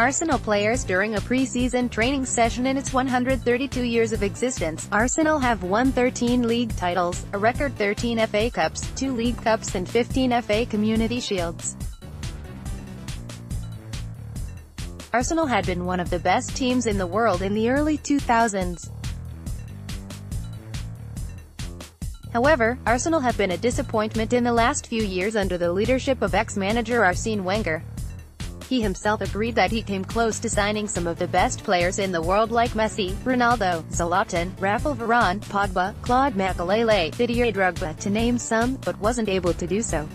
Arsenal players during a pre-season training session. In its 132 years of existence, Arsenal have won 13 league titles, a record 13 FA Cups, 2 League Cups and 15 FA Community Shields. Arsenal had been one of the best teams in the world in the early 2000s. However, Arsenal have been a disappointment in the last few years under the leadership of ex-manager Arsene Wenger. He himself agreed that he came close to signing some of the best players in the world like Messi, Ronaldo, Zlatan, Rafel Varane, Pogba, Claude Makélélé, Didier Drogba, to name some, but wasn't able to do so.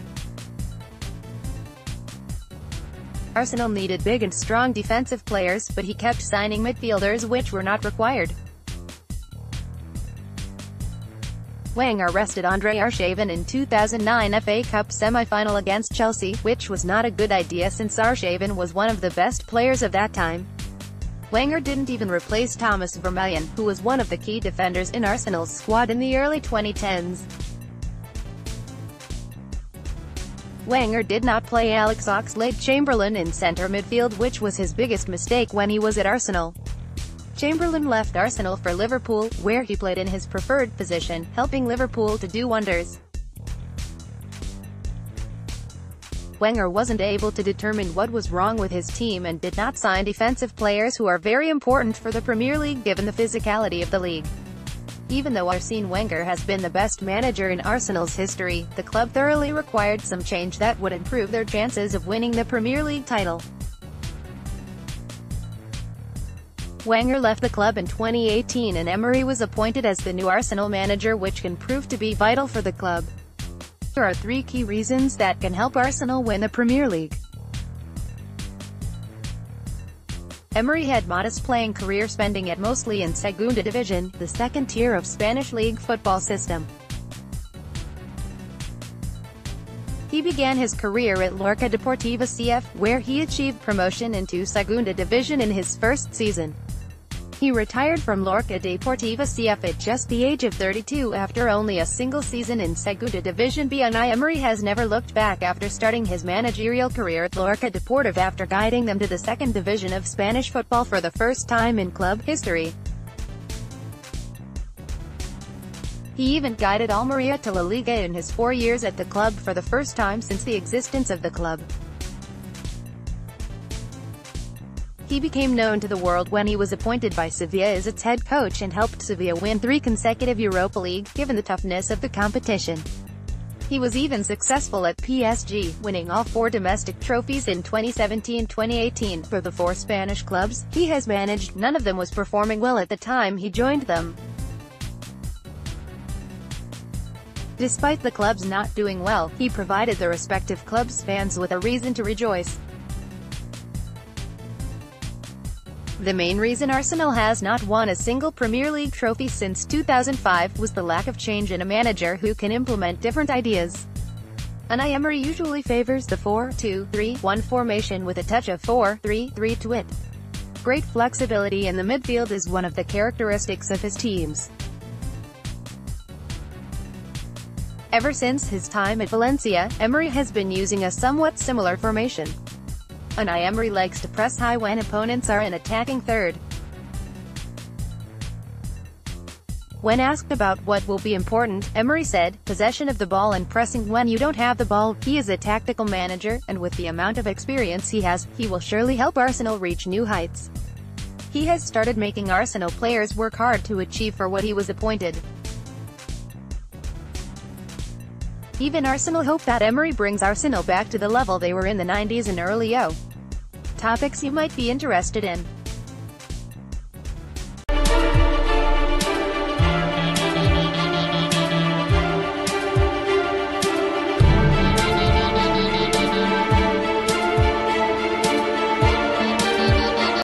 Arsenal needed big and strong defensive players, but he kept signing midfielders which were not required. Wenger rested Andre Arshavin in 2009 FA Cup semi-final against Chelsea, which was not a good idea since Arshavin was one of the best players of that time. Wenger didn't even replace Thomas Vermaelen, who was one of the key defenders in Arsenal's squad in the early 2010s. Wenger did not play Alex Oxlade-Chamberlain in centre midfield, which was his biggest mistake when he was at Arsenal. Chamberlain left Arsenal for Liverpool, where he played in his preferred position, helping Liverpool to do wonders. Wenger wasn't able to determine what was wrong with his team and did not sign defensive players who are very important for the Premier League given the physicality of the league. Even though Arsene Wenger has been the best manager in Arsenal's history, the club thoroughly required some change that would improve their chances of winning the Premier League title. Wenger left the club in 2018 and Emery was appointed as the new Arsenal manager, which can prove to be vital for the club. There are 3 key reasons that can help Arsenal win the Premier League. Emery had modest playing career, spending it mostly in Segunda Division, the second tier of Spanish league football system. He began his career at Lorca Deportiva CF, where he achieved promotion into Segunda Division in his first season. He retired from Lorca Deportiva CF at just the age of 32 after only a single season in Segunda Division B. Emery has never looked back after starting his managerial career at Lorca Deportiva after guiding them to the second division of Spanish football for the first time in club history. He even guided Almería to La Liga in his 4 years at the club for the first time since the existence of the club. He became known to the world when he was appointed by Sevilla as its head coach and helped Sevilla win 3 consecutive Europa League, given the toughness of the competition. He was even successful at PSG, winning all 4 domestic trophies in 2017-2018. For the 4 Spanish clubs he has managed, none of them was performing well at the time he joined them. Despite the clubs not doing well, he provided the respective clubs' fans with a reason to rejoice. The main reason Arsenal has not won a single Premier League trophy since 2005 was the lack of change in a manager who can implement different ideas. Unai Emery usually favors the 4-2-3-1 formation with a touch of 4-3-3 to it. Great flexibility in the midfield is one of the characteristics of his teams. Ever since his time at Valencia, Emery has been using a somewhat similar formation. Unai Emery likes to press high when opponents are in attacking third. When asked about what will be important, Emery said, "Possession of the ball and pressing when you don't have the ball." He is a tactical manager, and with the amount of experience he has, he will surely help Arsenal reach new heights. He has started making Arsenal players work hard to achieve for what he was appointed. Even Arsenal hope that Emery brings Arsenal back to the level they were in the 90s and early 2000s. Topics you might be interested in.